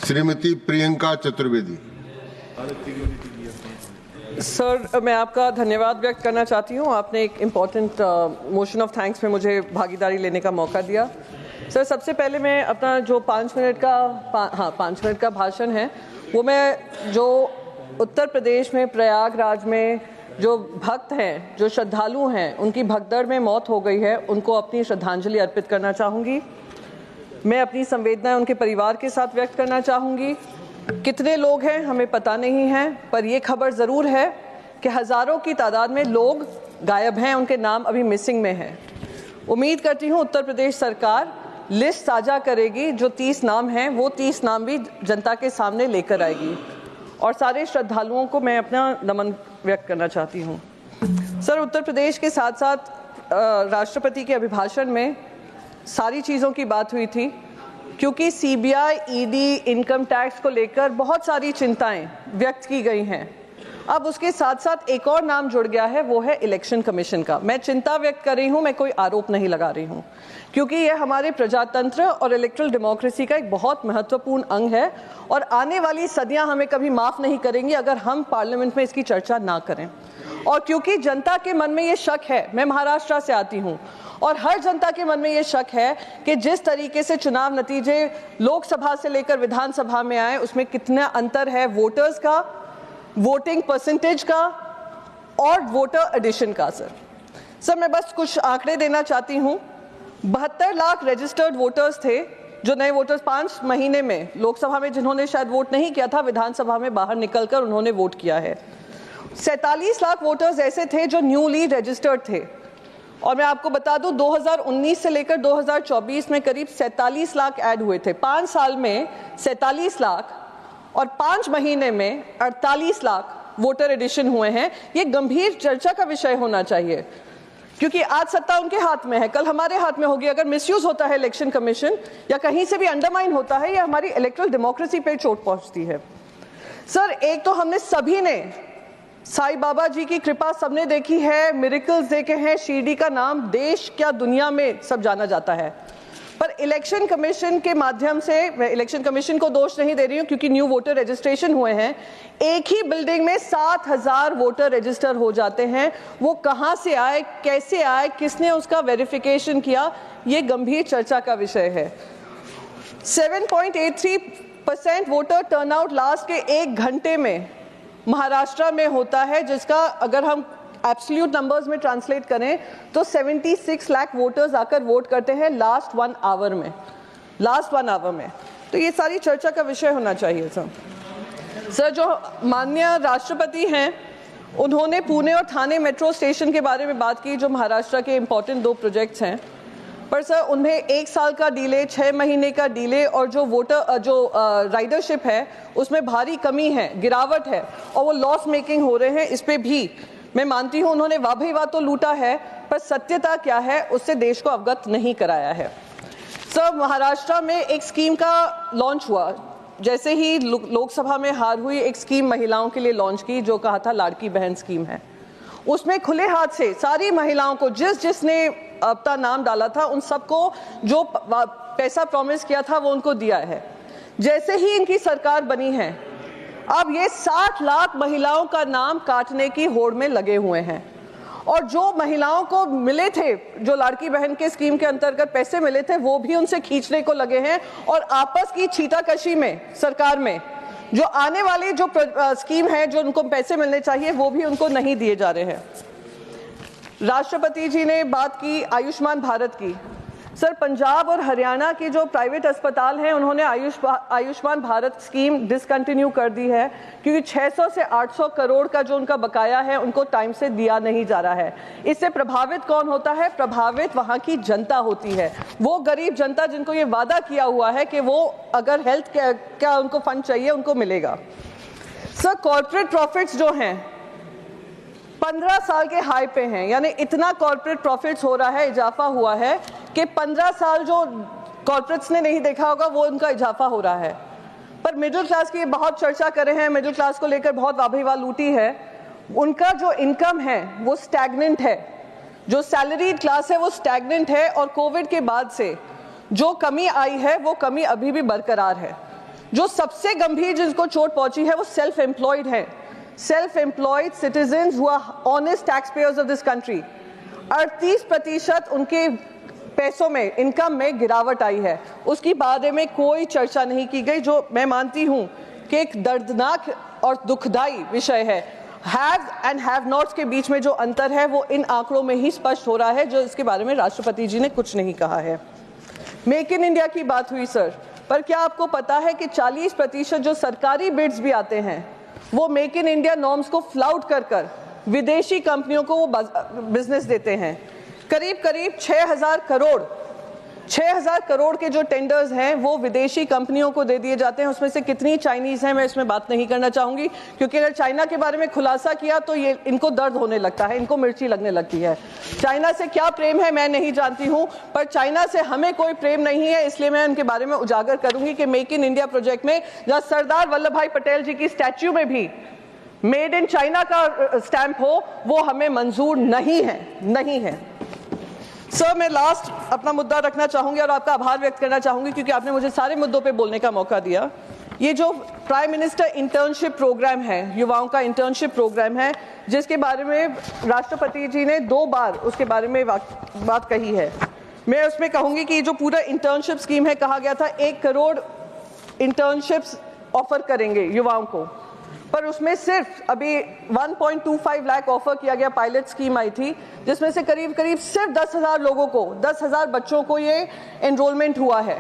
Shrimati Priyanka Chaturvedi. Sir, मैं आपका धन्यवाद व्यक्त करना चाहती हूँ। आपने एक इम्पॉर्टेंट मोशन ऑफ थैंक्स में मुझे भागीदारी लेने का मौका दिया। सर, सबसे पहले मैं अपना जो 5 मिनट का भाषण है वो मैं जो उत्तर प्रदेश में प्रयागराज में जो भक्त हैं, जो श्रद्धालु हैं, उनकी भगदड़ में मौत हो गई है, उनको अपनी श्रद्धांजलि अर्पित करना चाहूँगी। मैं अपनी संवेदनाएं उनके परिवार के साथ व्यक्त करना चाहूँगी। कितने लोग हैं हमें पता नहीं है, पर ये खबर ज़रूर है कि हज़ारों की तादाद में लोग गायब हैं, उनके नाम अभी मिसिंग में हैं। उम्मीद करती हूँ उत्तर प्रदेश सरकार लिस्ट साझा करेगी, जो 30 नाम हैं वो 30 नाम भी जनता के सामने लेकर आएगी। और सारे श्रद्धालुओं को मैं अपना नमन व्यक्त करना चाहती हूँ। सर, उत्तर प्रदेश के साथ साथ राष्ट्रपति के अभिभाषण में सारी चीज़ों की बात हुई थी, क्योंकि सीबीआई, ईडी, इनकम टैक्स को लेकर बहुत सारी चिंताएं व्यक्त की गई हैं। अब उसके साथ साथ एक और नाम जुड़ गया है, वो है इलेक्शन कमीशन का। मैं चिंता व्यक्त कर रही हूँ, मैं कोई आरोप नहीं लगा रही हूँ, क्योंकि यह हमारे प्रजातंत्र और इलेक्ट्रल डेमोक्रेसी का एक बहुत महत्वपूर्ण अंग है और आने वाली सदियां हमें कभी माफ़ नहीं करेंगी अगर हम पार्लियामेंट में इसकी चर्चा ना करें। और क्योंकि जनता के मन में ये शक है, मैं महाराष्ट्र से आती हूँ और हर जनता के मन में ये शक है कि जिस तरीके से चुनाव नतीजे लोकसभा से लेकर विधानसभा में आए, उसमें कितना अंतर है वोटर्स का, वोटिंग परसेंटेज का और वोटर एडिशन का। सर, मैं बस कुछ आंकड़े देना चाहती हूँ। 72 लाख रजिस्टर्ड वोटर्स थे, जो नए वोटर्स 5 महीने में लोकसभा में जिन्होंने शायद वोट नहीं किया था, विधानसभा में बाहर निकलकर उन्होंने वोट किया है। 47 लाख वोटर्स ऐसे थे जो न्यूली रजिस्टर्ड थे। और मैं आपको बता दूं, 2019 से लेकर 2024 में करीब 47 लाख ऐड हुए थे। 5 साल में 47 लाख और 5 महीने में 48 लाख वोटर एडिशन हुए हैं। ये गंभीर चर्चा का विषय होना चाहिए, क्योंकि आज सत्ता उनके हाथ में है, कल हमारे हाथ में होगी। अगर मिसयूज होता है इलेक्शन कमीशन या कहीं से भी अंडरमाइन होता है, या हमारी इलेक्ट्रल डेमोक्रेसी पे चोट पहुंचती है। सर, एक तो हमने सभी ने साईं बाबा जी की कृपा सबने देखी है, मिरेकल्स देखे हैं, शिरडी का नाम देश क्या दुनिया में सब जाना जाता है। पर इलेक्शन कमीशन के माध्यम से, मैं इलेक्शन कमीशन को दोष नहीं दे रही हूँ, क्योंकि न्यू वोटर रजिस्ट्रेशन हुए हैं, एक ही बिल्डिंग में 7000 वोटर रजिस्टर हो जाते हैं। वो कहाँ से आए, कैसे आए, किसने उसका वेरिफिकेशन किया, ये गंभीर चर्चा का विषय है। 7.83% वोटर टर्नआउट लास्ट के 1 घंटे में महाराष्ट्र में होता है, जिसका अगर हम एब्सोल्यूट नंबर्स में ट्रांसलेट करें तो 76 लाख वोटर्स आकर वोट करते हैं लास्ट 1 आवर में। तो ये सारी चर्चा का विषय होना चाहिए। सर, जो माननीय राष्ट्रपति हैं, उन्होंने पुणे और ठाणे मेट्रो स्टेशन के बारे में बात की, जो महाराष्ट्र के इम्पोर्टेंट 2 प्रोजेक्ट्स हैं। पर सर, उनमें 1 साल का डिले, 6 महीने का डिले और जो राइडरशिप है उसमें भारी कमी है, गिरावट है, और वो लॉस मेकिंग हो रहे हैं। इस पे भी मैं मानती हूँ उन्होंने वाह भाई वाह तो लूटा है, पर सत्यता क्या है उससे देश को अवगत नहीं कराया है। सर, महाराष्ट्र में एक स्कीम का लॉन्च हुआ, जैसे ही लोकसभा में हार हुई, एक स्कीम महिलाओं के लिए लॉन्च की, जो कहा था लाड़की बहन स्कीम है। उसमें खुले हाथ से सारी महिलाओं को, जिसने अपना नाम डाला था, उन सबको जो पैसा प्रॉमिस किया था वो उनको दिया है। जैसे ही इनकी सरकार बनी है, अब ये 60 लाख महिलाओं का नाम काटने की होड़ में लगे हुए हैं। और जो महिलाओं को मिले थे, जो लाड़की बहन के स्कीम के अंतर्गत पैसे मिले थे, वो भी उनसे खींचने को लगे हैं। और आपस की छींटाकशी में सरकार में जो आने वाली जो स्कीम है, जो उनको पैसे मिलने चाहिए, वो भी उनको नहीं दिए जा रहे हैं। राष्ट्रपति जी ने बात की आयुष्मान भारत की। सर, पंजाब और हरियाणा के जो प्राइवेट अस्पताल हैं, उन्होंने आयुष्मान भारत स्कीम डिसकंटिन्यू कर दी है, क्योंकि 600 से 800 करोड़ का जो उनका बकाया है उनको टाइम से दिया नहीं जा रहा है। इससे प्रभावित कौन होता है? प्रभावित वहाँ की जनता होती है, वो गरीब जनता जिनको ये वादा किया हुआ है कि वो अगर हेल्थ क्या उनको फंड चाहिए उनको मिलेगा। सर, कॉर्पोरेट प्रॉफिट्स जो हैं 15 साल के हाई पे हैं, यानी इतना कॉर्पोरेट प्रॉफिट्स हो रहा है, इजाफा हुआ है कि 15 साल जो कॉर्पोरेट्स ने नहीं देखा होगा वो उनका इजाफा हो रहा है। पर मिडिल क्लास की बहुत चर्चा कर रहे हैं, मिडिल क्लास को लेकर बहुत वाह लूटी है। उनका जो इनकम है वो स्टैग्नेंट है, जो सैलरीड क्लास है वो स्टैग्नेंट है, और कोविड के बाद से जो कमी आई है वो कमी अभी भी बरकरार है। जो सबसे गंभीर जिनको चोट पहुंची है वो सेल्फ एम्प्लॉयड है, self employed citizens who are honest tax payers of this country. 38% उनके पैसों में, इनकम में गिरावट आई है, उसकी बारे में कोई चर्चा नहीं की गई, जो मैं मानती हूं कि एक दर्दनाक और दुखदाई विषय है। हैव एंड हैव नॉट्स के बीच में जो अंतर है वो इन आंकड़ों में ही स्पष्ट हो रहा है, जो इसके बारे में राष्ट्रपति जी ने कुछ नहीं कहा है। मेक इन इंडिया की बात हुई सर, पर क्या आपको पता है कि 40% जो सरकारी बिड्स भी आते हैं वो मेक इन इंडिया नॉर्म्स को फ्लाउट कर विदेशी कंपनियों को वो बिजनेस देते हैं। करीब करीब 6,000 करोड़ के जो टेंडर्स हैं वो विदेशी कंपनियों को दे दिए जाते हैं। उसमें से कितनी चाइनीज हैं मैं इसमें बात नहीं करना चाहूंगी, क्योंकि अगर चाइना के बारे में खुलासा किया तो ये इनको दर्द होने लगता है, इनको मिर्ची लगने लगती है। चाइना से क्या प्रेम है मैं नहीं जानती हूं, पर चाइना से हमें कोई प्रेम नहीं है, इसलिए मैं उनके बारे में उजागर करूंगी कि मेक इन इंडिया प्रोजेक्ट में जहां सरदार वल्लभ भाई पटेल जी की स्टैच्यू में भी मेड इन चाइना का स्टैंप हो, वो हमें मंजूर नहीं है। सर, मैं लास्ट अपना मुद्दा रखना चाहूंगी और आपका आभार व्यक्त करना चाहूंगी, क्योंकि आपने मुझे सारे मुद्दों पे बोलने का मौका दिया। ये जो प्राइम मिनिस्टर इंटर्नशिप प्रोग्राम है, युवाओं का इंटर्नशिप प्रोग्राम है, जिसके बारे में राष्ट्रपति जी ने 2 बार उसके बारे में बात कही है, मैं उसमें कहूंगी कि जो पूरा इंटर्नशिप स्कीम है, कहा गया था 1 करोड़ इंटर्नशिप्स ऑफर करेंगे युवाओं को, पर उसमें सिर्फ अभी 1.25 लाख ऑफर किया गया। पायलट स्कीम आई थी जिसमें से करीब सिर्फ 10,000 लोगों को, 10,000 बच्चों को ये एनरोलमेंट हुआ है।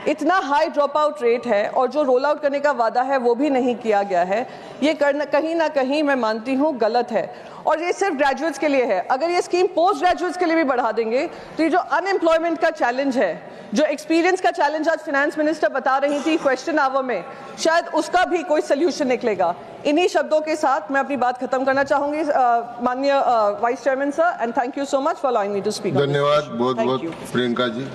इतना हाई ड्रॉप आउट रेट है और जो रोल आउट करने का वादा है वो भी नहीं किया गया है। ये करना कहीं ना कहीं मैं मानती हूँ गलत है, और ये सिर्फ ग्रेजुएट्स के लिए है। अगर ये स्कीम पोस्ट ग्रेजुएट्स के लिए भी बढ़ा देंगे तो ये जो अनएम्प्लॉयमेंट का चैलेंज है, जो एक्सपीरियंस का चैलेंज आज फाइनेंस मिनिस्टर बता रही थी क्वेश्चन आवर में, शायद उसका भी कोई सोल्यूशन निकलेगा। इन्हीं शब्दों के साथ मैं अपनी बात खत्म करना चाहूंगी माननीय vice chairman sir, and thank you so much for allowing me to speak. धन्यवाद बहुत बहुत प्रियंका जी।